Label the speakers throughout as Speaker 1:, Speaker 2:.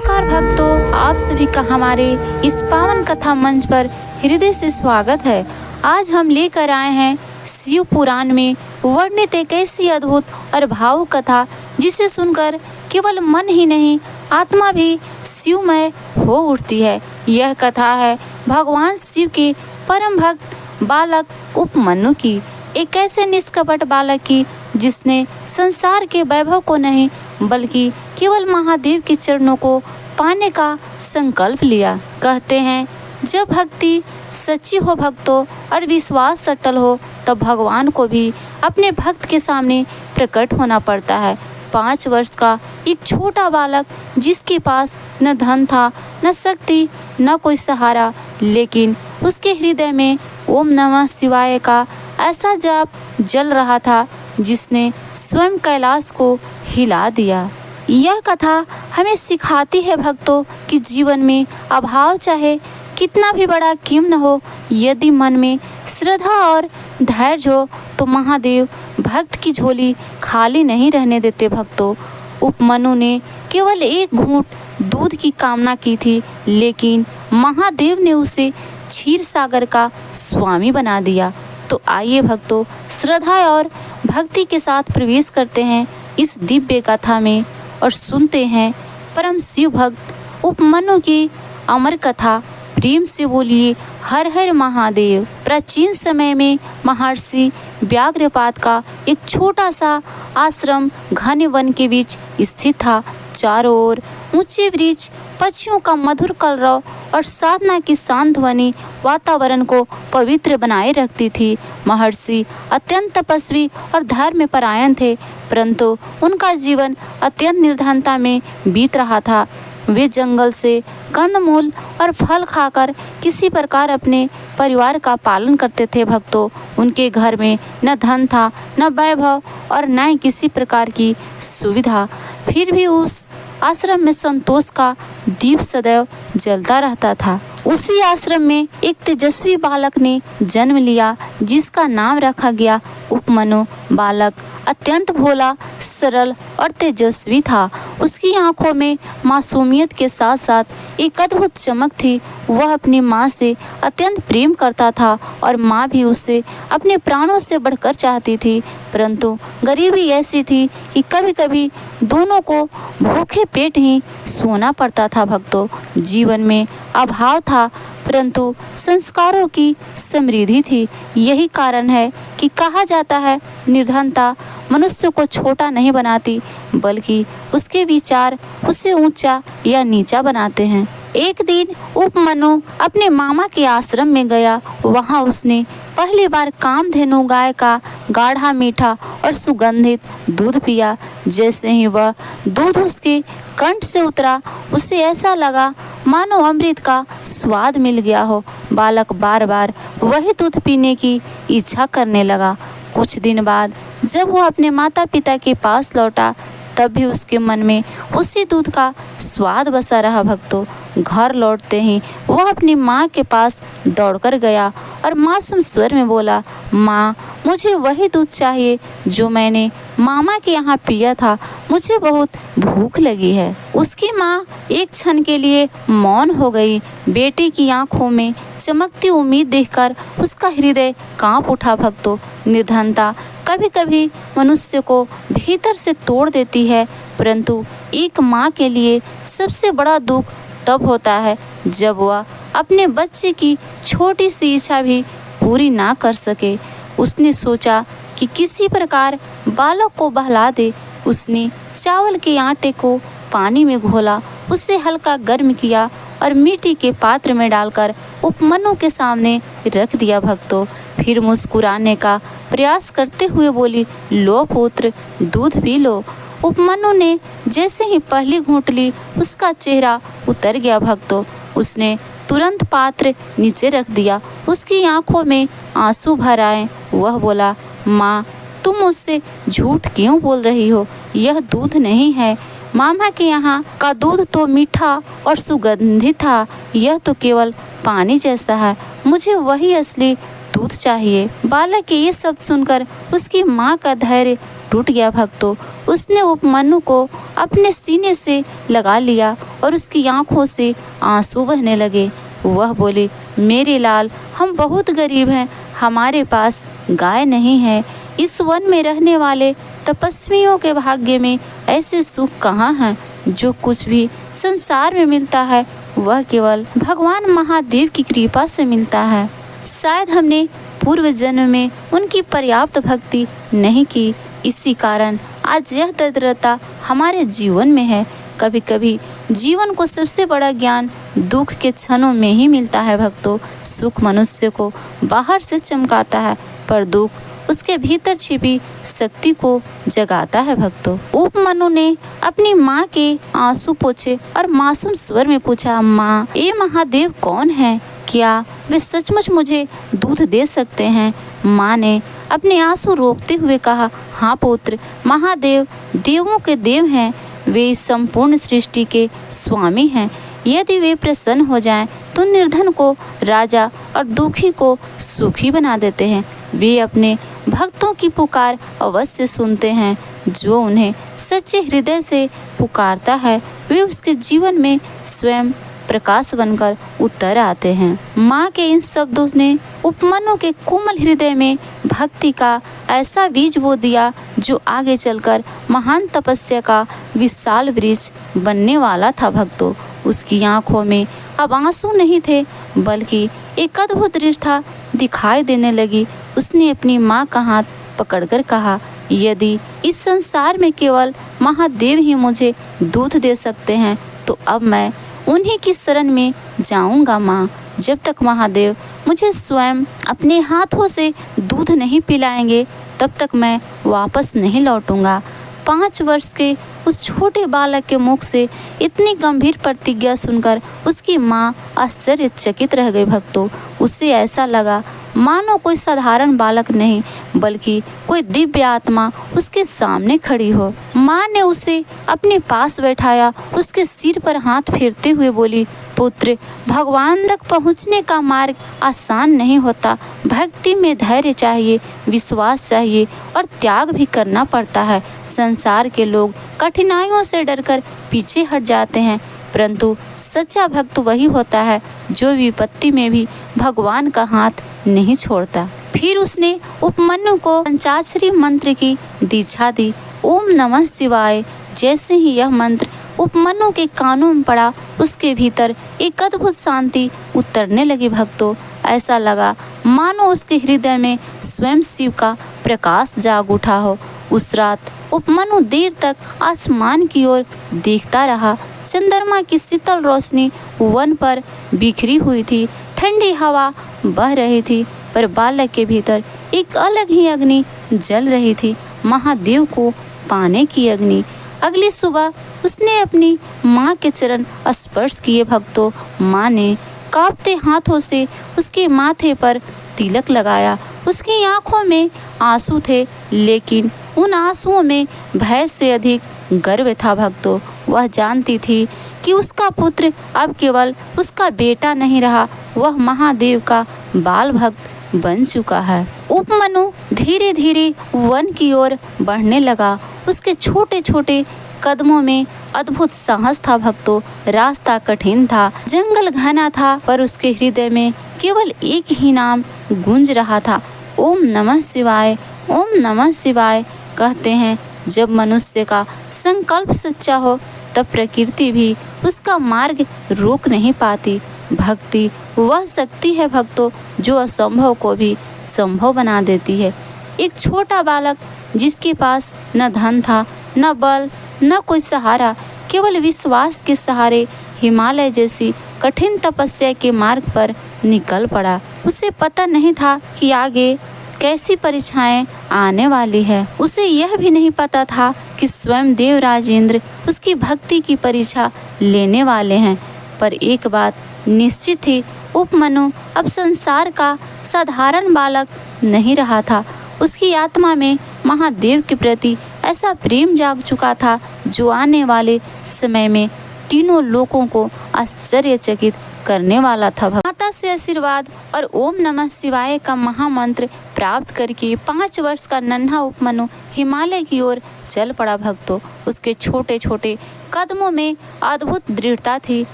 Speaker 1: नमस्कार भक्तों, आप सभी का हमारे इस पावन कथा मंच पर हृदय से स्वागत है। आज हम लेकर आए हैं शिव पुराण में वर्णित एक ऐसी अद्भुत और भावुक कथा जिसे सुनकर केवल मन ही नहीं आत्मा भी शिवमय हो उठती है। यह कथा है भगवान शिव के परम भक्त बालक उपमन्यु की, एक ऐसे निष्कपट बालक की जिसने संसार के वैभव को नहीं बल्कि केवल महादेव के चरणों को पाने का संकल्प लिया। कहते हैं जब भक्ति सच्ची हो भक्तों और विश्वास अटल हो तब भगवान को भी अपने भक्त के सामने प्रकट होना पड़ता है। 5 वर्ष का एक छोटा बालक जिसके पास न धन था न शक्ति न कोई सहारा, लेकिन उसके हृदय में ओम नमः शिवाय का ऐसा जाप जल रहा था जिसने स्वयं कैलाश को हिला दिया। यह कथा हमें सिखाती है भक्तों कि जीवन में अभाव चाहे कितना भी बड़ा क्यों न हो, यदि मन में श्रद्धा और धैर्य हो तो महादेव भक्त की झोली खाली नहीं रहने देते। भक्तों, उपमन्यु ने केवल एक घूंट दूध की कामना की थी, लेकिन महादेव ने उसे क्षीर सागर का स्वामी बना दिया। तो आइए भक्तों, श्रद्धा और भक्ति के साथ प्रवेश करते हैं इस दिव्य कथा में और सुनते हैं परम शिव भक्त उपमन्यु की अमर कथा। प्रेम से बोलिए हर हर महादेव। प्राचीन समय में महर्षि व्याघ्रपाद का एक छोटा सा आश्रम घने वन के बीच स्थित था। चारों ओर ऊंचे वृक्ष, पक्षियों का मधुर कलरव और साधना की शांत ध्वनि वातावरण को पवित्र बनाए रखती थी। महर्षि अत्यंत तपस्वी और धर्म परायण थे, परंतु उनका जीवन अत्यंत निर्धनता में बीत रहा था। वे जंगल से कंदमूल और फल खाकर किसी प्रकार अपने परिवार का पालन करते थे। भक्तों, उनके घर में न धन था न वैभव और न ही किसी प्रकार की सुविधा, फिर भी उस आश्रम में संतोष का दीप सदैव जलता रहता था। उसी आश्रम में एक तेजस्वी बालक ने जन्म लिया जिसका नाम रखा गया उपमन्यु। बालक अत्यंत भोला, सरल और तेजस्वी था। उसकी आंखों में मासूमियत के साथ साथ एक अद्भुत चमक थी। वह अपनी माँ से अत्यंत प्रेम करता था और माँ भी उसे अपने प्राणों से बढ़कर चाहती थी, परंतु गरीबी ऐसी थी कि कभी कभी दोनों को भूखे पेट ही सोना पड़ता था। भक्तों, जीवन में अभाव था परंतु संस्कारों की समृद्धि थी। यही कारण है कि कहा जाता है निर्धनता मनुष्य को छोटा नहीं बनाती बल्कि उसके विचार उसे ऊंचा या नीचा बनाते हैं। एक दिन उपमन्यु अपने मामा के आश्रम में गया। वहां उसने पहली बार कामधेनु गाय का गाढ़ा मीठा और सुगंधित दूध पिया। जैसे ही वह दूध उसके कंठ से उतरा उसे ऐसा लगा मानो अमृत का स्वाद मिल गया हो। बालक बार बार वही दूध पीने की इच्छा करने लगा। कुछ दिन बाद जब वह अपने माता पिता के पास लौटा तब भी उसके मन में उसी दूध का स्वाद बसा रहा। भक्तों, घर लौटते ही वह अपनी माँ के पास दौड़कर गया और मासूम स्वर में बोला, माँ, मुझे वही दूध चाहिए जो मैंने मामा के यहाँ पिया था। मुझे बहुत भूख लगी है। उसकी माँ एक क्षण के लिए मौन हो गई। बेटे की आंखों में चमकती उम्मीद देखकर उसका हृदय कांप उठा। भक्तों, निर्धनता कभी कभी मनुष्य को भीतर से तोड़ देती है, परंतु एक माँ के लिए सबसे बड़ा दुख तब होता है जब वह अपने बच्चे की छोटी सी इच्छा भी पूरी ना कर सके। उसने सोचा कि किसी प्रकार बालक को बहला दे। उसने चावल के आटे को पानी में घोला, उसे हल्का गर्म किया और मिट्टी के पात्र में डालकर उपमन्यु के सामने रख दिया। भक्तों, फिर मुस्कुराने का प्रयास करते हुए बोली, लो पुत्र, दूध पी लो। उपमन्यु ने जैसे ही पहली घूंट ली उसका चेहरा उतर गया। भक्तों, उसने तुरंत पात्र नीचे रख दिया। उसकी आंखों में आंसू भर आए। वह बोला, माँ, तुम मुझसे झूठ क्यों बोल रही हो? यह दूध नहीं है। मामा के यहाँ का दूध तो मीठा और सुगंधित था, यह तो केवल पानी जैसा है। मुझे वही असली दूध चाहिए। बालक के ये शब्द सुनकर उसकी माँ का धैर्य टूट गया भक्तों। उसने उपमन्यु को अपने सीने से लगा लिया और उसकी आंखों से आंसू बहने लगे। वह बोली, मेरे लाल, हम बहुत गरीब हैं, हमारे पास गाय नहीं है। इस वन में रहने वाले तपस्वियों के भाग्य में ऐसे सुख कहाँ हैं? जो कुछ भी संसार में मिलता है वह केवल भगवान महादेव की कृपा से मिलता है। शायद हमने पूर्व जन्म में उनकी पर्याप्त भक्ति नहीं की, इसी कारण आज यह दरिद्रता हमारे जीवन में है। कभी कभी जीवन को सबसे बड़ा ज्ञान दुख के क्षणों में ही मिलता है भक्तों। सुख मनुष्य को बाहर से चमकाता है, पर दुख उसके भीतर छिपी शक्ति को जगाता है भक्तों। उपमन्यु ने अपनी माँ के आंसू पोंछे और मासूम स्वर में पूछा, माँ, ये महादेव कौन है? क्या वे सचमुच मुझे दूध दे सकते हैं? माँ ने अपने आंसू रोकते हुए कहा, हाँ पुत्र, महादेव देवों के देव हैं। वे इस संपूर्ण सृष्टि के स्वामी हैं। यदि वे प्रसन्न हो जाएं, तो निर्धन को राजा और दुखी को सुखी बना देते हैं। वे अपने भक्तों की पुकार अवश्य सुनते हैं। जो उन्हें सच्चे हृदय से पुकारता है, वे उसके जीवन में स्वयं प्रकाश बनकर उतर आते हैं। माँ के इन शब्दों ने उपमन्यु के कोमल हृदय में भक्ति का ऐसा बीज बो दिया, जो आगे चलकर महान तपस्या का विशाल वृक्ष बनने वाला था भक्तों। उसकी आंखों में अब आंसू नहीं थे, बल्कि एक अद्भुत दृष्टता दिखाई देने लगी। उसने अपनी माँ का हाथ पकड़कर कहा, यदि इस संसार में केवल महादेव ही मुझे दूध दे सकते हैं, तो अब मैं उन्हीं की शरण में जाऊंगा माँ। जब तक महादेव मुझे स्वयं अपने हाथों से दूध नहीं पिलाएंगे, तब तक मैं वापस नहीं लौटूंगा। 5 वर्ष के उस छोटे बालक के मुख से इतनी गंभीर प्रतिज्ञा सुनकर उसकी माँ आश्चर्यचकित रह गई भक्तों। उसे ऐसा लगा मानो कोई साधारण बालक नहीं, बल्कि कोई दिव्य आत्मा उसके सामने खड़ी हो। माँ ने उसे अपने पास बैठाया, उसके सिर पर हाथ फेरते हुए बोली, पुत्र, भगवान तक पहुँचने का मार्ग आसान नहीं होता। भक्ति में धैर्य चाहिए, विश्वास चाहिए और त्याग भी करना पड़ता है। संसार के लोग कठिनाइयों से डरकर पीछे हट जाते हैं, परंतु सच्चा भक्त वही होता है जो विपत्ति में भी भगवान का हाथ नहीं छोड़ता। फिर उसने उपमन्यु को पंचाक्षरी मंत्र की दीक्षा दी। ओम नमः शिवाय। जैसे ही यह मंत्र उपमन्यु के कानों में पड़ा, उसके भीतर एक अद्भुत शांति उतरने लगी भक्तों। ऐसा लगा मानो उसके हृदय में स्वयं शिव का प्रकाश जाग उठा हो। उस रात उपमन्यु देर तक आसमान की ओर देखता रहा। चंद्रमा की शीतल रोशनी वन पर बिखरी हुई थी, ठंडी हवा बह रही थी, पर बालक के भीतर एक अलग ही अग्नि जल रही थी, महादेव को पाने की अग्नि। अगली सुबह उसने अपनी माँ के चरण स्पर्श किए भक्तों। माँ ने कांपते हाथों से उसके माथे पर तिलक लगाया। उसकी आंखों में आंसू थे, लेकिन उन आंसुओं में भय से अधिक गर्व था भक्तों। वह जानती थी कि उसका पुत्र अब केवल उसका बेटा नहीं रहा, वह महादेव का बाल भक्त बन चुका है। उपमन्यु धीरे धीरे वन की ओर बढ़ने लगा। उसके छोटे छोटे कदमों में अद्भुत साहस था भक्तों। रास्ता कठिन था, जंगल घना था, पर उसके हृदय में केवल एक ही नाम गूंज रहा था, ओम नमः शिवाय, ओम नमः शिवाय। कहते हैं जब मनुष्य का संकल्प सच्चा हो, तब प्रकृति भी उसका मार्ग रोक नहीं पाती। भक्ति वह शक्ति है भक्तों, जो असंभव को भी संभव बना देती है। एक छोटा बालक जिसके पास न धन था, न बल, न कोई सहारा, केवल विश्वास के सहारे हिमालय जैसी कठिन तपस्या के मार्ग पर निकल पड़ा। उसे पता नहीं था कि आगे कैसी परीक्षाएं आने वाली है। उसे यह भी नहीं पता था कि स्वयं देवराज इंद्र उसकी भक्ति की परीक्षा लेने वाले हैं। पर एक बात निश्चित थी, उपमन्यु अब संसार का साधारण बालक नहीं रहा था। उसकी आत्मा में महादेव के प्रति ऐसा प्रेम जाग चुका था, जो आने वाले समय में तीनों लोगों को आश्चर्यचकित करने वाला था। माता देवता से आशीर्वाद और ओम नमः शिवाय का महामंत्र प्राप्त करके 5 वर्ष का नन्हा उपमनु हिमालय की ओर चल पड़ा भक्तों। उसके छोटे छोटे कदमों में अद्भुत दृढ़ता थी।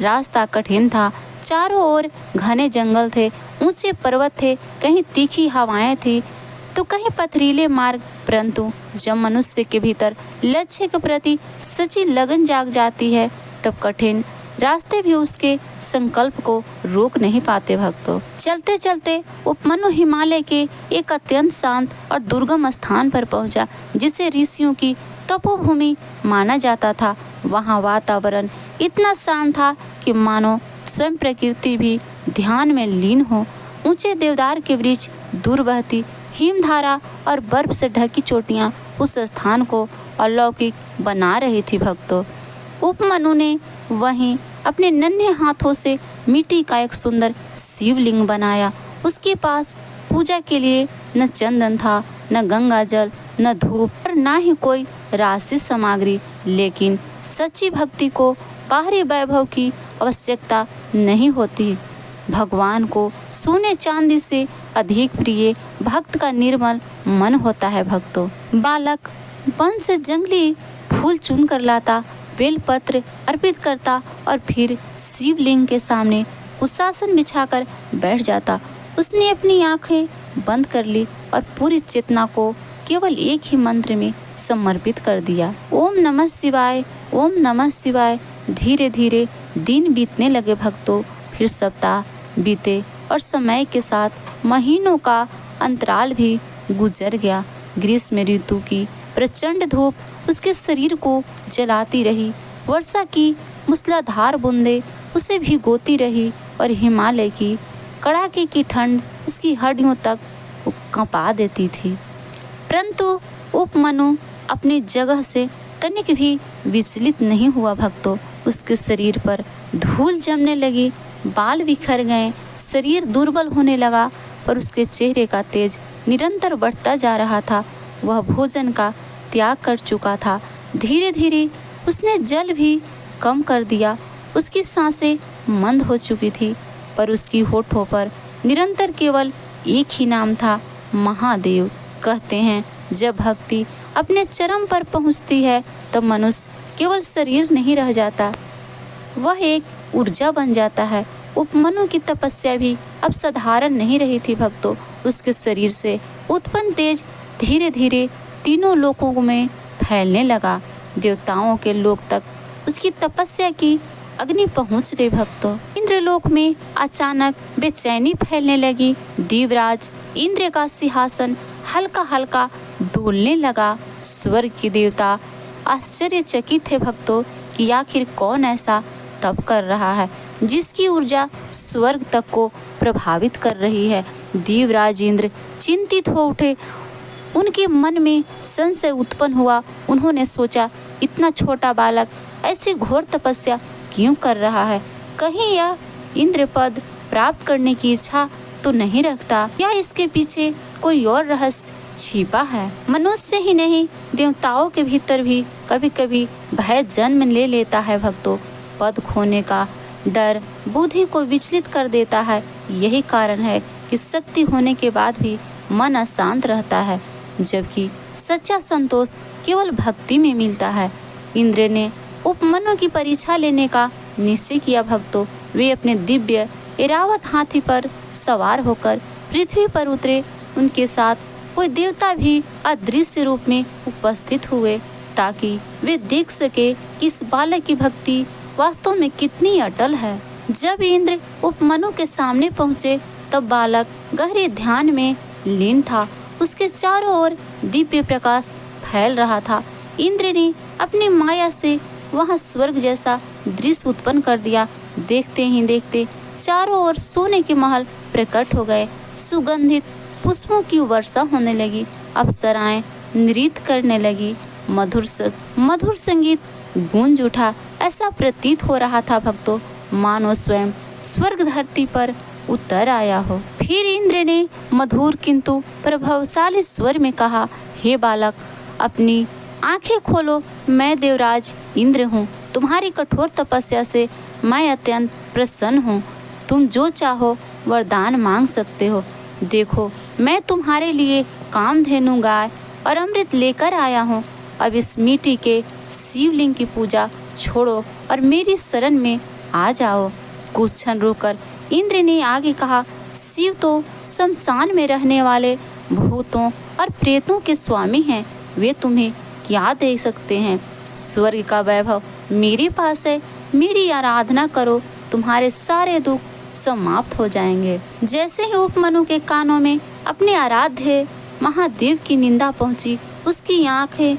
Speaker 1: रास्ता कठिन था, चारों ओर घने जंगल थे, ऊंचे पर्वत थे, कहीं तीखी हवाएं थी तो कहीं पथरीले मार्ग। परंतु जब मनुष्य के भीतर लक्ष्य के प्रति सच्ची लगन जाग जाती है तब कठिन रास्ते भी उसके संकल्प को रोक नहीं पाते भक्तों। चलते चलते उपमनु हिमालय के एक अत्यंत शांत और दुर्गम स्थान पर पहुंचा, जिसे ऋषियों की तपोभूमि माना जाता था। वहां वातावरण इतना शांत था कि मानो स्वयं प्रकृति भी ध्यान में लीन हो। ऊंचे देवदार के वृक्ष, दूर बहती हिमधारा और बर्फ से ढकी चोटियां उस स्थान को अलौकिक बना रही थी भक्तों। उपमनु ने वहीं अपने नन्हे हाथों से मिट्टी का एक सुंदर शिवलिंग बनाया। उसके पास पूजा के लिए न चंदन था, न गंगा जल, न धूप और न ही कोई राशि सामग्री। लेकिन सच्ची भक्ति को बाहरी वैभव की आवश्यकता नहीं होती। भगवान को सोने चांदी से अधिक प्रिय भक्त का निर्मल मन होता है भक्तों। बालक वन से जंगली फूल चुन कर लाता, बेलपत्र अर्पित करता और फिर शिवलिंग के सामने कुशासन बिछाकर बैठ जाता। उसने अपनी आंखें बंद कर ली और पूरी चेतना को केवल एक ही मंत्र में समर्पित कर दिया, ओम नमः शिवाय, ओम नमः शिवाय। धीरे धीरे दिन बीतने लगे भक्तों। फिर सप्ताह बीते और समय के साथ महीनों का अंतराल भी गुजर गया। ग्रीष्म ऋतु की प्रचंड धूप उसके शरीर को जलाती रही। वर्षा की मूसलाधार बूंदें उसे भिगोती रही और हिमालय की कड़ाके की ठंड उसकी हड्डियों तक कंपा देती थी। परंतु उपमनु अपनी जगह से तनिक भी विचलित नहीं हुआ भक्तों। उसके शरीर पर धूल जमने लगी, बाल बिखर गए, शरीर दुर्बल होने लगा, पर उसके चेहरे का तेज निरंतर बढ़ता जा रहा था। वह भोजन का त्याग कर चुका था। धीरे धीरे उसने जल भी कम कर दिया। उसकी सांसें मंद हो चुकी थी, पर उसकी होठों पर निरंतर केवल एक ही नाम था, महादेव। कहते हैं जब भक्ति अपने चरम पर पहुंचती है तब मनुष्य केवल शरीर नहीं रह जाता, वह एक ऊर्जा बन जाता है। उपमनु की तपस्या भी अब साधारण नहीं रही थी भक्तों। उसके शरीर से उत्पन्न तेज धीरे धीरे तीनों लोकों में फैलने लगा। देवताओं के लोक तक उसकी तपस्या की अग्नि पहुंच गई भक्तों। इंद्रलोक में अचानक बेचैनी फैलने लगी। देवराज इंद्र का सिंहासन हल्का हल्का डोलने लगा। स्वर्ग के देवता आश्चर्यचकित थे भक्तों कि आखिर कौन ऐसा तप कर रहा है जिसकी ऊर्जा स्वर्ग तक को प्रभावित कर रही है। देवराज इंद्र चिंतित हो उठे। उनके मन में संशय उत्पन्न हुआ। उन्होंने सोचा, इतना छोटा बालक ऐसी घोर तपस्या क्यों कर रहा है? कहीं यह इंद्र पद प्राप्त करने की इच्छा तो नहीं रखता, या इसके पीछे कोई और रहस्य छिपा है? मनुष्य ही नहीं, देवताओं के भीतर भी कभी कभी भय जन्म ले लेता है भक्तों। पद खोने का डर बुद्धि को विचलित कर देता है। यही कारण है कि शक्ति होने के बाद भी मन अशांत रहता है, जबकि सच्चा संतोष केवल भक्ति में मिलता है। इंद्र ने उपमनु की परीक्षा लेने का निश्चय किया भक्तों। वे अपने दिव्य ऐरावत हाथी पर सवार होकर पृथ्वी पर उतरे। उनके साथ कोई देवता भी अदृश्य रूप में उपस्थित हुए ताकि वे देख सके कि इस बालक की भक्ति वास्तव में कितनी अटल है। जब इंद्र उपमनु के सामने पहुँचे तब बालक गहरे ध्यान में लीन था। उसके चारों ओर दिव्य प्रकाश फैल रहा था। इंद्र ने अपनी माया से वहां स्वर्ग जैसा दृश्य उत्पन्न कर दिया। देखते ही देखते चारों ओर सोने के महल प्रकट हो गए। सुगंधित पुष्पों की वर्षा होने लगी। अप्सराएं नृत्य करने लगी। मधुर संगीत गूंज उठा। ऐसा प्रतीत हो रहा था भक्तों मानो स्वयं स्वर्ग धरती पर उतर आया हो। फिर इंद्र ने मधुर किंतु प्रभावशाली स्वर में कहा, हे बालक, अपनी आंखें खोलो। मैं देवराज इंद्र हूँ। तुम्हारी कठोर तपस्या से मैं अत्यंत प्रसन्न हूँ। तुम जो चाहो वरदान मांग सकते हो। देखो, मैं तुम्हारे लिए कामधेनु गाय और अमृत लेकर आया हूँ। अब इस मिट्टी के शिवलिंग की पूजा छोड़ो और मेरी शरण में आ जाओ। कुछ क्षण रुककर इंद्र ने आगे कहा, शिव तो शमशान में रहने वाले भूतों और प्रेतों के स्वामी हैं। वे तुम्हें क्या दे सकते हैं? स्वर्ग का वैभव मेरे पास है। मेरी आराधना करो, तुम्हारे सारे दुख समाप्त हो जाएंगे। जैसे ही उपमनु के कानों में अपने आराध्य महादेव की निंदा पहुंची, उसकी आंखें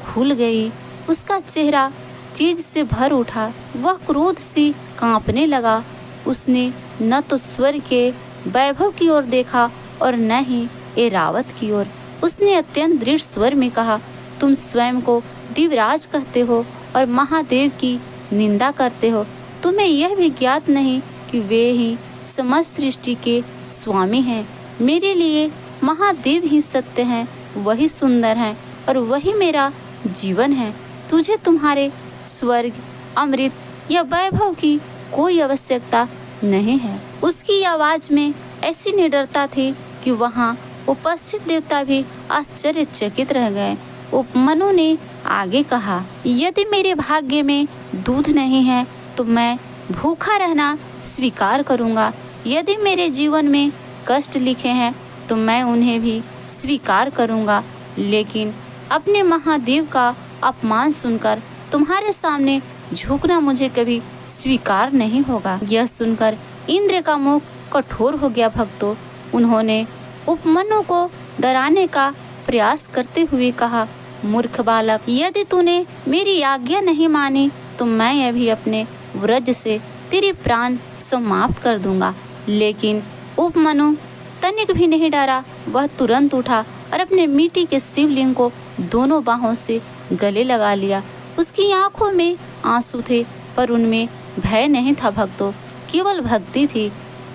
Speaker 1: खुल गई, उसका चेहरा तेज से भर उठा, वह क्रोध से कांपने लगा। उसने न तो स्वर्ग के वैभव की ओर देखा और न ही ऐरावत की ओर। उसने अत्यंत दृढ़ स्वर में कहा, तुम स्वयं को दिव्यराज कहते हो और महादेव की निंदा करते हो। तुम्हें यह भी ज्ञात नहीं कि वे ही समस्त सृष्टि के स्वामी हैं। मेरे लिए महादेव ही सत्य हैं, वही सुंदर हैं और वही मेरा जीवन है। तुझे तुम्हारे स्वर्ग, अमृत या वैभव की कोई आवश्यकता नहीं है। उसकी आवाज में ऐसी निडरता थी कि वहां उपस्थित देवता भी आश्चर्यचकित रह गए। उपमनु ने आगे कहा, यदि मेरे भाग्य में दूध नहीं है तो मैं भूखा रहना स्वीकार करूंगा। यदि मेरे जीवन में कष्ट लिखे हैं तो मैं उन्हें भी स्वीकार करूंगा, लेकिन अपने महादेव का अपमान सुनकर तुम्हारे सामने झुकना मुझे कभी स्वीकार नहीं होगा। यह सुनकर इंद्र का मुख कठोर हो गया। भक्तों, उन्होंने उपमनु को डराने का प्रयास करते हुए कहा, मूर्ख बालक, यदि तूने मेरी आज्ञा नहीं मानी तो मैं अभी अपने व्रज से तेरे प्राण समाप्त कर दूंगा। लेकिन उपमनु तनिक भी नहीं डरा। वह तुरंत उठा और अपने मिट्टी के शिवलिंग को दोनों बाहों से गले लगा लिया। उसकी आंखों में आंसू थे पर उनमें भय नहीं था भक्तों, केवल भक्ति थी।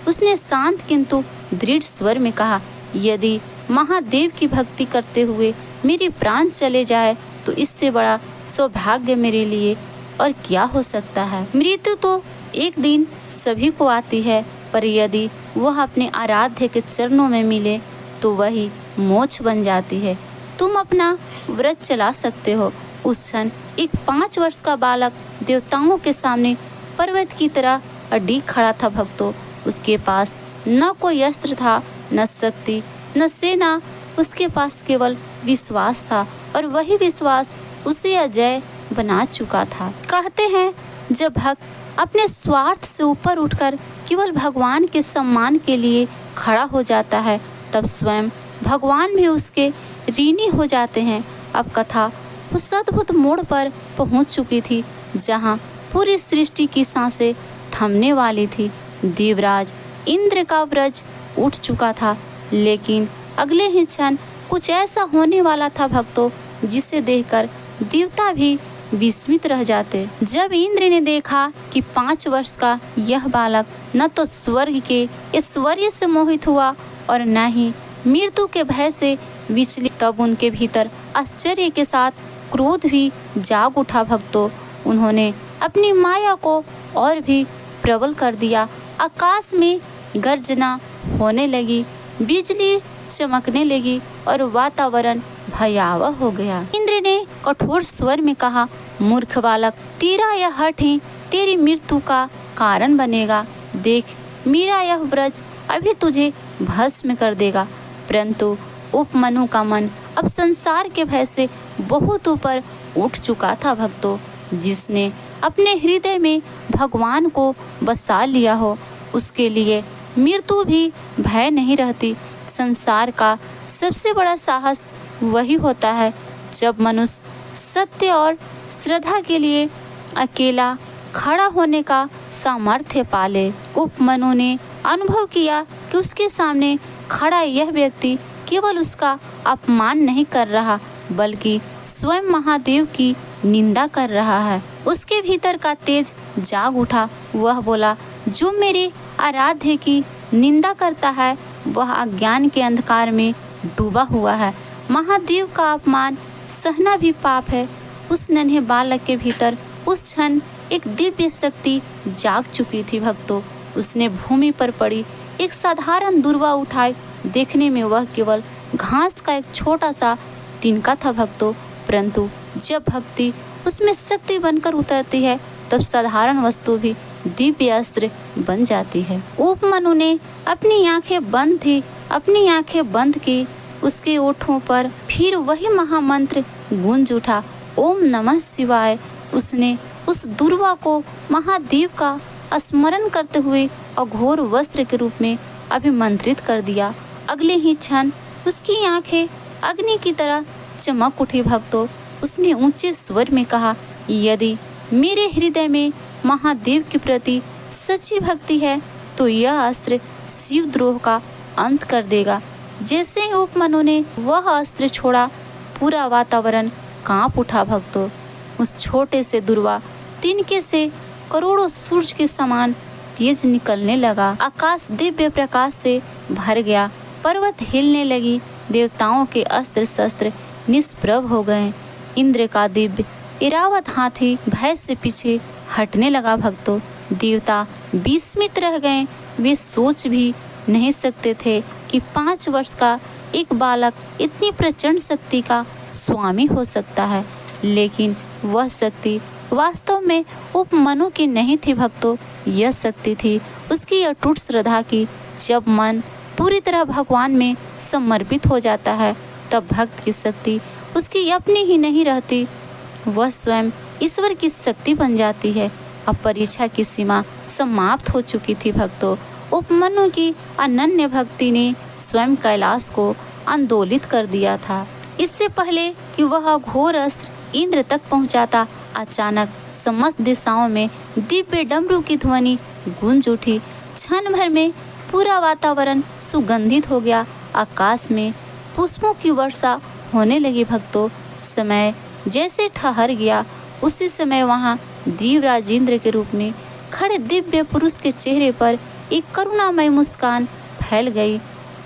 Speaker 1: उसने शांत किंतु दृढ़ स्वर में कहा, यदि महादेव की भक्ति करते हुए मेरे प्राण चले जाए तो इससे बड़ा सौभाग्य मेरे लिए और क्या हो सकता है। मृत्यु तो एक दिन सभी को आती है, पर यदि वह अपने आराध्य के चरणों में मिले तो वही मोक्ष बन जाती है। तुम अपना व्रत चला सकते हो। उस क्षण एक 5 वर्ष का बालक देवताओं के सामने पर्वत की तरह अडिग खड़ा था भक्तों। उसके पास न कोई अस्त्र था, न शक्ति, न सेना। उसके पास केवल विश्वास था और वही विश्वास उसे अजय बना चुका था। कहते हैं, जब भक्त अपने स्वार्थ से ऊपर उठकर केवल भगवान के सम्मान के लिए खड़ा हो जाता है, तब स्वयं भगवान भी उसके ऋणी हो जाते हैं। अब कथा उस अद्भुत मोड़ पर पहुंच चुकी थी जहां पूरी सृष्टि की सांसें थमने वाली थी। देवराज इंद्र का व्रज उठ चुका था, लेकिन अगले ही क्षण कुछ ऐसा होने वाला था भक्तों, जिसे देखकर देवता भी विस्मित रह जाते। जब इंद्र ने देखा कि 5 वर्ष का यह बालक न तो स्वर्ग के ऐश्वर्य से मोहित हुआ और न ही मृत्यु के भय से विचलित, तब उनके भीतर आश्चर्य के साथ क्रोध भी जाग उठा भक्तों। उन्होंने अपनी माया को और भी प्रबल कर दिया। आकाश में गर्जना होने लगी, बिजली चमकने लगी और वातावरण भयावह हो गया। इंद्र ने कठोर स्वर में कहा, मूर्ख बालक, तेरा यह हठ ही तेरी मृत्यु का कारण बनेगा। देख, मेरा यह व्रज अभी तुझे भस्म कर देगा। परंतु उपमनु का मन अब संसार के भय से बहुत ऊपर उठ चुका था भक्तों। जिसने अपने हृदय में भगवान को बसा लिया हो, उसके लिए मृत्यु भी भय नहीं रहती। संसार का सबसे बड़ा साहस वही होता है जब मनुष्य सत्य और श्रद्धा के लिए अकेला खड़ा होने का सामर्थ्य पाले। उपमनु ने अनुभव किया कि उसके सामने खड़ा यह व्यक्ति केवल उसका अपमान नहीं कर रहा, बल्कि स्वयं महादेव की निंदा कर रहा है। उसके भीतर का तेज जाग उठा। वह बोला, जो मेरे आराध्य की निंदा करता है वह अज्ञान के अंधकार में डूबा हुआ है। महादेव का अपमान सहना भी पाप है। उस नन्हे बालक के भीतर उस क्षण एक दिव्य शक्ति जाग चुकी थी भक्तों। उसने भूमि पर पड़ी एक साधारण दुर्वा उठाए। देखने में वह केवल घास का एक छोटा सा तिनका था भक्तों, परंतु जब भक्ति उसमें शक्ति बनकर उतरती है तब साधारण वस्तु भी दिव्य अस्त्र बन जाती है। उपमनु ने अपनी आंखें बंद की। उसके ओठों पर फिर वही महामंत्र गूंज उठा, ओम नमः शिवाय। उसने उस दुर्वा को महादेव का स्मरण करते हुए अघोर वस्त्र के रूप में अभिमंत्रित कर दिया। अगले ही क्षण उसकी आंखें अग्नि की तरह चमक उठी भक्तों। उसने ऊंचे स्वर में कहा, यदि मेरे हृदय में महादेव के प्रति सच्ची भक्ति है तो यह अस्त्र शिवद्रोह का अंत कर देगा। जैसे ही उपमनु ने वह अस्त्र छोड़ा, पूरा वातावरण कांप उठा भक्तों। उस छोटे से दुर्वा तिनके से करोड़ों सूरज के समान तेज निकलने लगा। आकाश दिव्य प्रकाश से भर गया, पर्वत हिलने लगी, देवताओं के अस्त्र शस्त्र निष्प्रभ हो गए। इंद्र का दिव्य इरावत हाथी भय से पीछे हटने लगा भक्तों। देवता विस्मित रह गए। वे सोच भी नहीं सकते थे कि 5 वर्ष का एक बालक इतनी प्रचंड शक्ति का स्वामी हो सकता है। लेकिन वह शक्ति वास्तव में उपमनु की नहीं थी भक्तों। यह शक्ति थी उसकी अटूट श्रद्धा की। जब मन पूरी तरह भगवान में समर्पित हो जाता है तब भक्त की शक्ति उसकी अपनी ही नहीं रहती, वह स्वयं ईश्वर की शक्ति बन जाती है। अब परीक्षा की सीमा समाप्त हो चुकी थी भक्तों। उपमनु की अनन्य भक्ति ने स्वयं कैलाश को आंदोलित कर दिया था। इससे पहले कि वह घोर अस्त्र इंद्र तक पहुंचाता, अचानक समस्त दिशाओं में दिव्य डमरू की ध्वनि गूंज उठी। क्षण भर में पूरा वातावरण सुगंधित हो गया। आकाश में पुष्पों की वर्षा होने लगी भक्तों। समय जैसे ठहर गया, उसी समय वहां देवराज इंद्र के रूप में खड़े दिव्य पुरुष के चेहरे पर एक करुणामय मुस्कान फैल गई।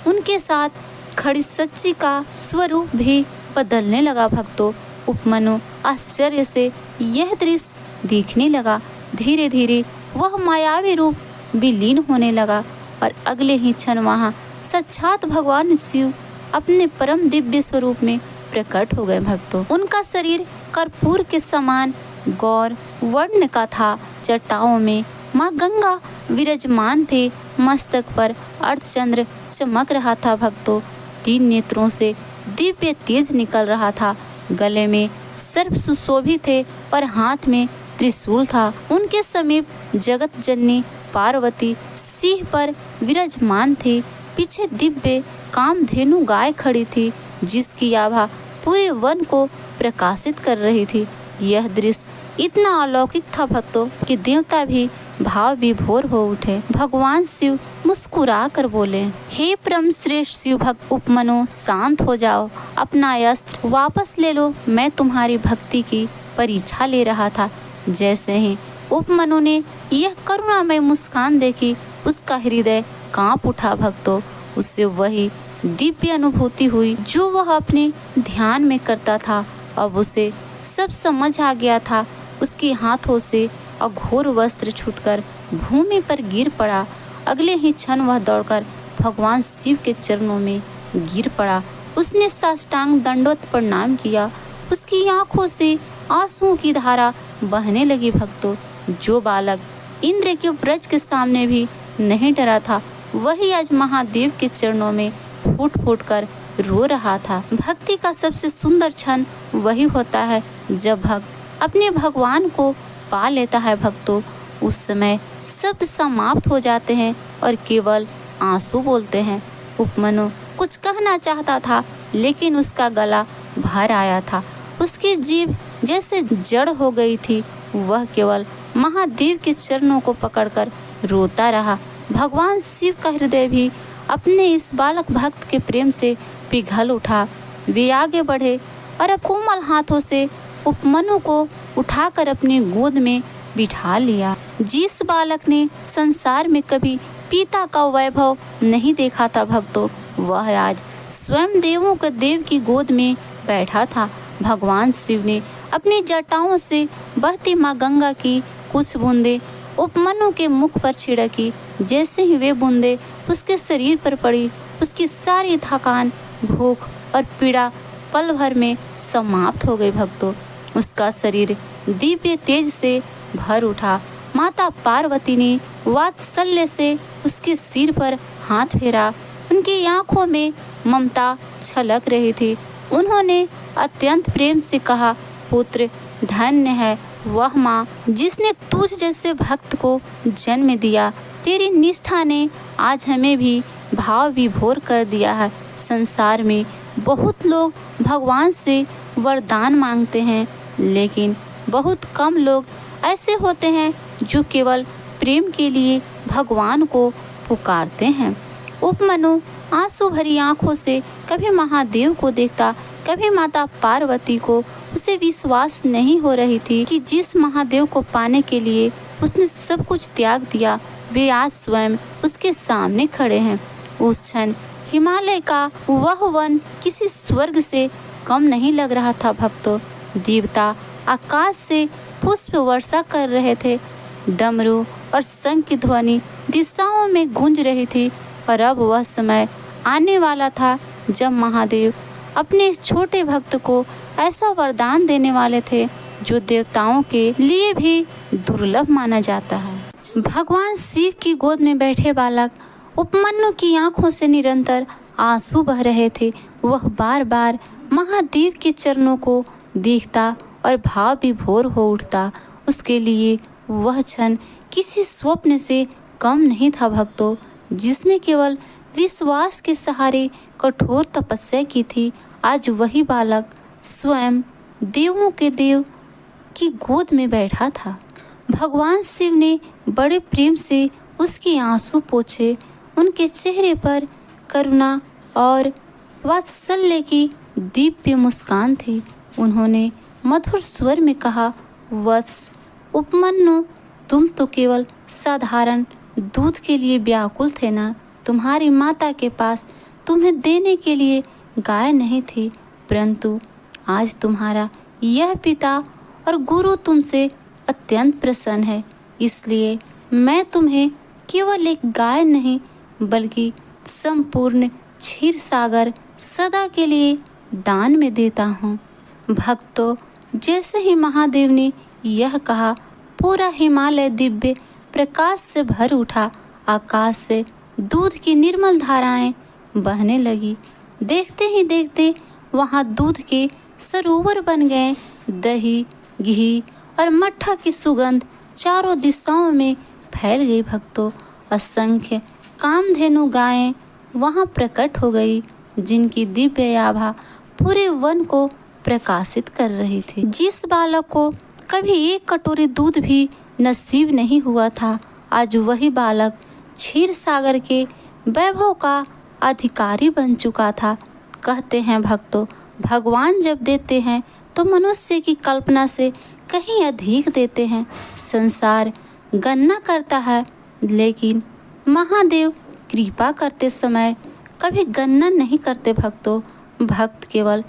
Speaker 1: उनके साथ खड़ी सच्ची का स्वरूप भी बदलने लगा भक्तों। उपमनु आश्चर्य से यह दृश्य देखने लगा। धीरे धीरे वह मायावी रूप विलीन होने लगा और अगले ही क्षण वहां साक्षात भगवान शिव अपने परम दिव्य स्वरूप में प्रकट हो गए भक्तों। उनका शरीर कर्पूर के समान गौर वर्ण का था। जटाओं में माँ गंगा विराजमान थे। मस्तक पर अर्धचंद्र चमक रहा था भक्तों। 3 नेत्रों से दिव्य तेज निकल रहा था। गले में सर्प सुशोभित थे और हाथ में त्रिशूल था। उनके समीप जगत जननी पार्वती सिंह पर विराजमान थी। पीछे दिव्य कामधेनु गाय खड़ी थी, जिसकी आभा पूरे वन को प्रकाशित कर रही थी। यह दृश्य इतना अलौकिक था भक्तों कि देवता भी भाव विभोर हो उठे। भगवान शिव मुस्कुरा कर बोले, हे परम श्रेष्ठ शिव भक्त उपमनु, शांत हो जाओ, अपना अस्त्र वापस ले लो। मैं तुम्हारी भक्ति की परीक्षा ले रहा था। जैसे ही उपमनु ने यह करुणामय मुस्कान देखी, उसका हृदय कांप उठा भक्तों। उससे वही दिव्य अनुभूति हुई जो वह अपने ध्यान में करता था। अब उसे सब समझ आ गया था। उसके हाथों से अघोर वस्त्र छूटकर भूमि पर गिर पड़ा। अगले ही क्षण वह दौड़कर भगवान शिव के चरणों में गिर पड़ा। उसने साष्टांग दंडवत प्रणाम किया। उसकी आंखों से आंसुओं की धारा बहने लगी भक्तों। जो बालक इंद्र के व्रज के सामने भी नहीं डरा था, वही आज महादेव के चरणों में फूट फूट कर रो रहा था। भक्ति का सबसे सुंदर क्षण वही होता है जब भक्त अपने भगवान को पा लेता है भक्तों। उस समय शब्द समाप्त हो जाते हैं और केवल आंसू बोलते हैं। उपमनु कुछ कहना चाहता था, लेकिन उसका गला भर आया था। उसकी जीभ जैसे जड़ हो गई थी। वह केवल महादेव के चरणों को पकड़कर रोता रहा। भगवान शिव का हृदय भी अपने इस बालक भक्त के प्रेम से पिघल उठा। वे आगे बढ़े और अब कोमल हाथों से उपमनु को उठाकर अपनी गोद में बिठा लिया। जिस बालक ने संसार में कभी पिता का वैभव नहीं देखा था भक्तों, वह आज स्वयं देवों के देव की गोद में बैठा था। भगवान शिव ने अपनी जटाओं से बहती माँ गंगा की कुछ बूंदे उपमनु के मुख पर छिड़की। जैसे ही वे बूंदे उसके शरीर पर पड़ी उसकी सारी थकान, भूख और पीड़ा पल भर में समाप्त हो गई भक्तों। उसका शरीर दिव्य तेज से भर उठा। माता पार्वती ने वात्सल्य से उसके सिर पर हाथ फेरा। उनकी आंखों में ममता छलक रही थी। उन्होंने अत्यंत प्रेम से कहा, पुत्र, धन्य है वह माँ जिसने तुझ जैसे भक्त को जन्म दिया। तेरी निष्ठा ने आज हमें भी भाव विभोर कर दिया है। संसार में बहुत लोग भगवान से वरदान मांगते हैं, लेकिन बहुत कम लोग ऐसे होते हैं जो केवल प्रेम के लिए भगवान को पुकारते हैं। उपमनु आंसू भरी आंखों से कभी महादेव को देखता, कभी माता पार्वती को। उसे विश्वास नहीं हो रही थी कि जिस महादेव को पाने के लिए उसने सब कुछ त्याग दिया, वे आज स्वयं उसके सामने खड़े हैं। उस क्षण हिमालय का वह वन किसी स्वर्ग से कम नहीं लग रहा था भक्तों। देवता आकाश से पुष्प वर्षा कर रहे थे। डमरू और शंख की ध्वनि दिशाओं में गूंज रही थी। और अब वह समय आने वाला था जब महादेव अपने इस छोटे भक्त को ऐसा वरदान देने वाले थे जो देवताओं के लिए भी दुर्लभ माना जाता है। भगवान शिव की गोद में बैठे बालक उपमन्यु की आंखों से निरंतर आंसू बह रहे थे। वह बार बार महादेव के चरणों को देखता और भाव विभोर हो उठता। उसके लिए वह क्षण किसी स्वप्न से कम नहीं था भक्तों। जिसने केवल विश्वास के सहारे कठोर तपस्या की थी, आज वही बालक स्वयं देवों के देव की गोद में बैठा था। भगवान शिव ने बड़े प्रेम से उसके आंसू पोंछे। उनके चेहरे पर करुणा और वात्सल्य की दिव्य मुस्कान थी। उन्होंने मधुर स्वर में कहा, वत्स उपमन्यु, तुम तो केवल साधारण दूध के लिए व्याकुल थे ना। तुम्हारी माता के पास तुम्हें देने के लिए गाय नहीं थी, परंतु आज तुम्हारा यह पिता और गुरु तुमसे अत्यंत प्रसन्न है। इसलिए मैं तुम्हें केवल एक गाय नहीं बल्कि संपूर्ण क्षीर सागर सदा के लिए दान में देता हूँ। भक्तों, जैसे ही महादेव ने यह कहा, पूरा हिमालय दिव्य प्रकाश से भर उठा। आकाश से दूध की निर्मल धाराएं बहने लगी। देखते ही देखते वहाँ दूध के सरोवर बन गए। दही, घी और मट्ठा की सुगंध चारों दिशाओं में फैल गई भक्तों। असंख्य कामधेनु गायें वहाँ प्रकट हो गई, जिनकी दिव्य आभा पूरे वन को प्रकाशित कर रही थी। जिस बालक को कभी एक कटोरी दूध भी नसीब नहीं हुआ था, आज वही बालक क्षीर सागर के वैभव का अधिकारी बन चुका था। कहते हैं भक्तों, भगवान जब देते हैं तो मनुष्य की कल्पना से कहीं अधिक देते हैं। संसार गणना करता है, लेकिन महादेव कृपा करते समय कभी गणना नहीं करते भक्तों। भक्त केवल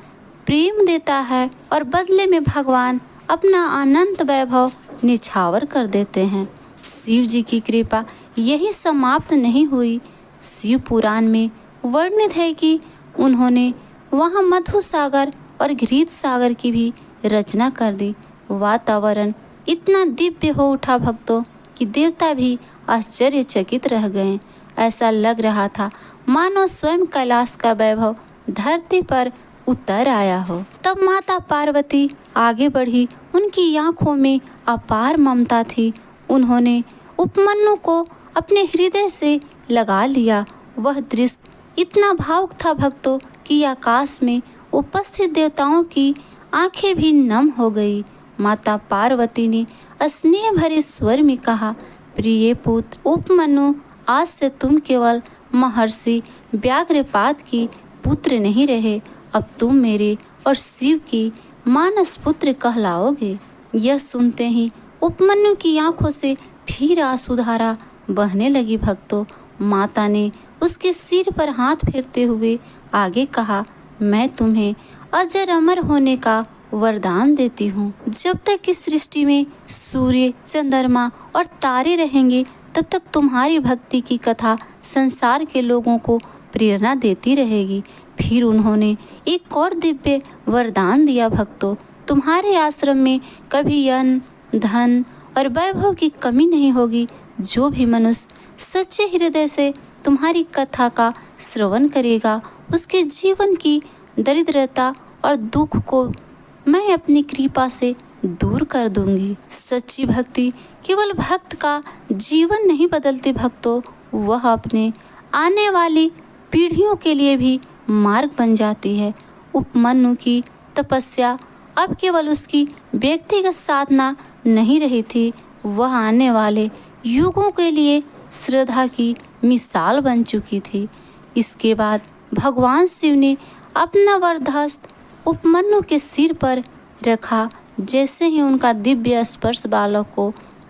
Speaker 1: प्रेम देता है और बदले में भगवान अपना अनंत वैभव निछावर कर देते हैं। शिव जी की कृपा यही समाप्त नहीं हुई। शिव पुराण में वर्णित है कि उन्होंने वहाँ मधु सागर और घृत सागर की भी रचना कर दी। वातावरण इतना दिव्य हो उठा भक्तों कि देवता भी आश्चर्यचकित रह गए। ऐसा लग रहा था मानो स्वयं कैलाश का वैभव धरती पर उतर आया हो। तब माता पार्वती आगे बढ़ी। उनकी आंखों में अपार ममता थी। उन्होंने उपमन्यु को अपने हृदय से लगा लिया। वह दृश्य इतना भावुक था भक्तों कि आकाश में उपस्थित देवताओं की आंखें भी नम हो गई। माता पार्वती ने स्नेह भरे स्वर में कहा, प्रिय पुत्र उपमन्यु, आज से तुम केवल महर्षि व्याघ्रपाद की पुत्र नहीं रहे, अब तुम मेरे और शिव की मानस पुत्र कहलाओगे। यह सुनते ही उपमन्यु की आंखों से फिर आंसुधारा बहने लगी भक्तों। माता ने उसके सिर पर हाथ फेरते हुए आगे कहा, मैं तुम्हें अजर अमर होने का वरदान देती हूँ। जब तक इस सृष्टि में सूर्य, चंद्रमा और तारे रहेंगे, तब तक तुम्हारी भक्ति की कथा संसार के लोगों को प्रेरणा देती रहेगी। फिर उन्होंने एक और दिव्य वरदान दिया, भक्तों, तुम्हारे आश्रम में कभी अन्न, धन और वैभव की कमी नहीं होगी। जो भी मनुष्य सच्चे हृदय से तुम्हारी कथा का श्रवण करेगा, उसके जीवन की दरिद्रता और दुख को मैं अपनी कृपा से दूर कर दूंगी। सच्ची भक्ति केवल भक्त का जीवन नहीं बदलती, भक्तों, वह अपने आने वाली पीढ़ियों के लिए भी मार्ग बन जाती है। उपमन्यु की तपस्या अब केवल उसकी व्यक्तिगत साधना नहीं रही थी, वह आने वाले युगों के लिए श्रद्धा की मिसाल बन चुकी थी। इसके बाद भगवान शिव ने अपना वरदहस्त उपमन्यु के सिर पर रखा। जैसे ही उनका दिव्य स्पर्श बालक को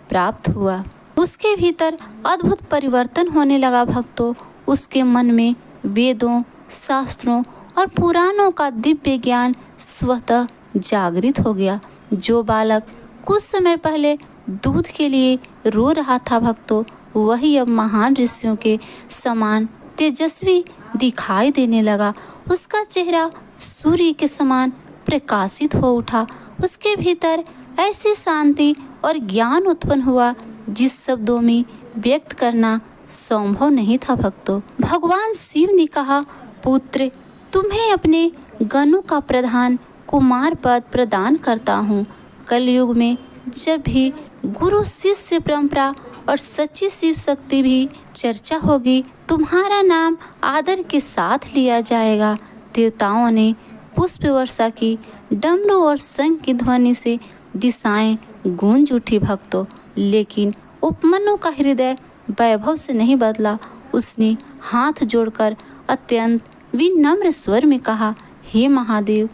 Speaker 1: प्राप्त हुआ, उसके भीतर अद्भुत परिवर्तन होने लगा, भक्तों। उसके मन में वेदों, शास्त्रों और पुराणों का दिव्य ज्ञान स्वतः जागृत हो गया। जो बालक कुछ समय पहले दूध के लिए रो रहा था, भक्तों, वही अब महान ऋषियों के समान तेजस्वी दिखाई देने लगा। उसका चेहरा सूर्य के समान प्रकाशित हो उठा। उसके भीतर ऐसी शांति और ज्ञान उत्पन्न हुआ जिस शब्दों में व्यक्त करना संभव नहीं था, भक्तों। भगवान शिव ने कहा, पुत्र, तुम्हें अपने गणों का प्रधान कुमार पद प्रदान करता हूँ। कलयुग में जब भी गुरु शिष्य परंपरा और सच्ची शिव शक्ति भी चर्चा होगी, तुम्हारा नाम आदर के साथ लिया जाएगा। देवताओं ने पुष्प वर्षा की, डमरू और शंख की ध्वनि से दिशाएं गूंज उठी, भक्तों। लेकिन उपमन्यु का हृदय वैभव से नहीं बदला। उसने हाथ जोड़कर अत्यंत विनम्र स्वर में कहा, हे महादेव,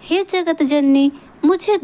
Speaker 1: हे जगत जननी, मुझे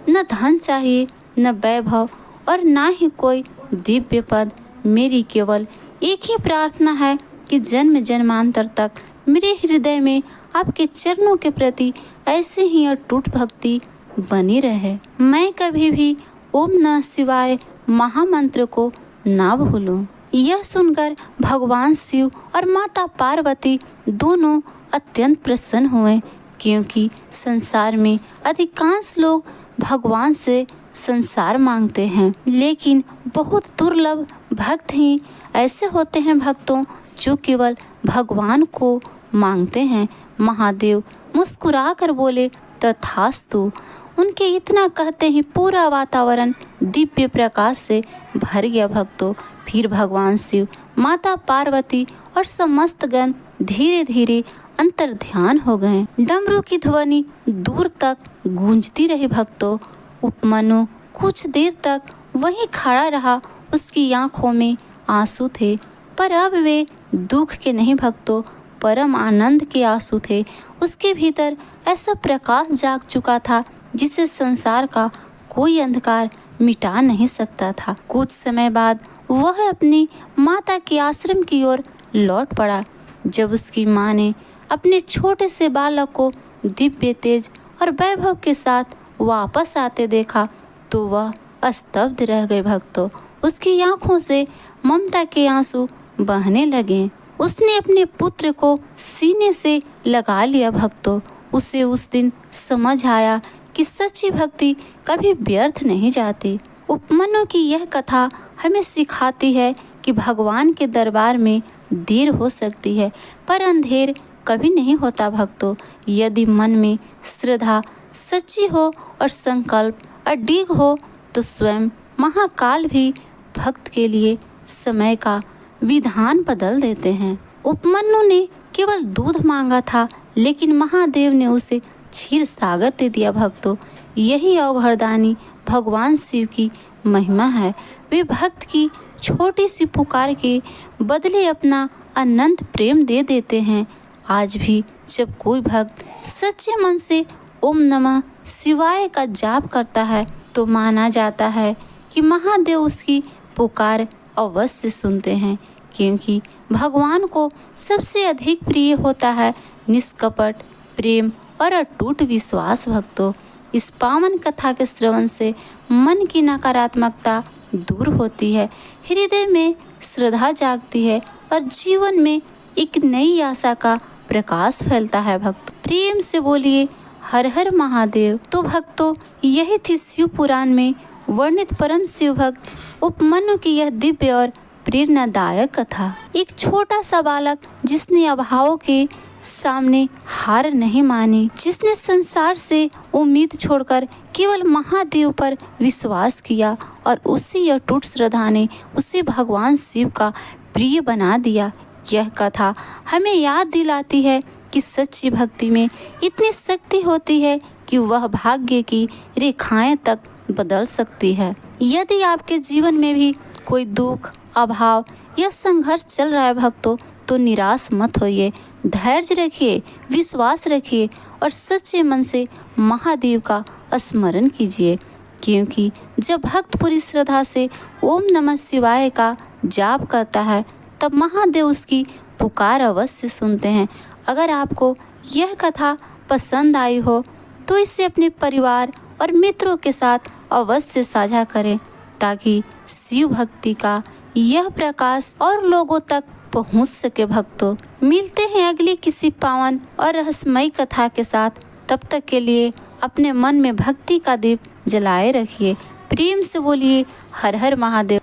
Speaker 1: न धन चाहिए, न वैभव और ना ही कोई दिव्य पद। मेरी केवल एक ही प्रार्थना है कि जन्म जन्मांतर तक मेरे हृदय में आपके चरणों के प्रति ऐसे ही अटूट भक्ति बनी रहे। मैं कभी भी ओम नमः शिवाय महामंत्र को ना भूलूं। यह सुनकर भगवान शिव और माता पार्वती दोनों अत्यंत प्रसन्न हुए, क्योंकि संसार में अधिकांश लोग भगवान से संसार मांगते हैं, लेकिन बहुत दुर्लभ भक्त ही ऐसे होते हैं, भक्तों, जो केवल भगवान को मांगते हैं। महादेव मुस्कुरा कर बोले, तथास्तु। उनके इतना कहते ही पूरा वातावरण दिव्य प्रकाश से भर गया, भक्तों। फिर भगवान शिव, माता पार्वती और समस्त गण धीरे धीरे अंतर ध्यान हो गए। डमरू की ध्वनि दूर तक गूंजती रही, भक्तों। उपमन्यु कुछ देर तक वहीं खड़ा रहा। उसकी आंखों में आंसू थे, पर अब वे दुख के नहीं, भक्तों, परम आनंद के आंसू थे। उसके भीतर ऐसा प्रकाश जाग चुका था जिसे संसार का कोई अंधकार मिटा नहीं सकता था। कुछ समय बाद वह अपनी माता के आश्रम की ओर लौट पड़ा। जब उसकी माँ ने अपने छोटे से बालक को दिव्य तेज और वैभव के साथ वापस आते देखा तो वह स्तब्ध रह गए, भक्तों। उसकी आंखों से ममता के आंसू बहने लगे। उसने अपने पुत्र को सीने से लगा लिया, भक्तों। उसे उस दिन समझ आया कि सच्ची भक्ति कभी व्यर्थ नहीं जाती। उपमन्यु की यह कथा हमें सिखाती है कि भगवान के दरबार में देर हो सकती है, पर अंधेर कभी नहीं होता, भक्तों। यदि मन में श्रद्धा सच्ची हो और संकल्प अडिग हो तो स्वयं महाकाल भी भक्त के लिए समय का विधान बदल देते हैं। उपमन्यु ने केवल दूध मांगा था, लेकिन महादेव ने उसे क्षीर सागर दे दिया, भक्तों। यही अवघड़दानी भगवान शिव की महिमा है। वे भक्त की छोटी सी पुकार के बदले अपना अनंत प्रेम दे देते हैं। आज भी जब कोई भक्त सच्चे मन से ओम नमः शिवाय का जाप करता है तो माना जाता है कि महादेव उसकी पुकार अवश्य सुनते हैं, क्योंकि भगवान को सबसे अधिक प्रिय होता है निष्कपट प्रेम और अटूट विश्वास, भक्तों। इस पावन कथा के श्रवण से मन की नकारात्मकता दूर होती है, हृदय में श्रद्धा जागती है और जीवन में एक नई आशा का प्रकाश फैलता है। भक्त प्रेम से बोलिए हर हर महादेव। तो भक्तों, यही थी शिव पुराण में वर्णित परम शिव भक्त उपमन्यु की यह दिव्य और प्रेरणादायक कथा। एक छोटा सा बालक जिसने अभावों के सामने हार नहीं मानी, जिसने संसार से उम्मीद छोड़कर केवल महादेव पर विश्वास किया और उसी अटूट श्रद्धा ने उसे भगवान शिव का प्रिय बना दिया। यह कथा हमें याद दिलाती है कि सच्ची भक्ति में इतनी शक्ति होती है कि वह भाग्य की रेखाएं तक बदल सकती है। यदि आपके जीवन में भी कोई दुख, अभाव या संघर्ष चल रहा है भक्तों, तो निराश मत होइए, धैर्य रखिए, विश्वास रखिए और सच्चे मन से महादेव का स्मरण कीजिए, क्योंकि जब भक्त पूरी श्रद्धा से ओम नमः शिवाय का जाप करता है तब महादेव उसकी पुकार अवश्य सुनते हैं। अगर आपको यह कथा पसंद आई हो तो इसे अपने परिवार और मित्रों के साथ अवश्य साझा करें, ताकि शिव भक्ति का यह प्रकाश और लोगों तक पहुंच सके। भक्तों, मिलते हैं अगली किसी पावन और रहस्यमयी कथा के साथ। तब तक के लिए अपने मन में भक्ति का दीप जलाए रखिए। प्रेम से बोलिए हर हर महादेव।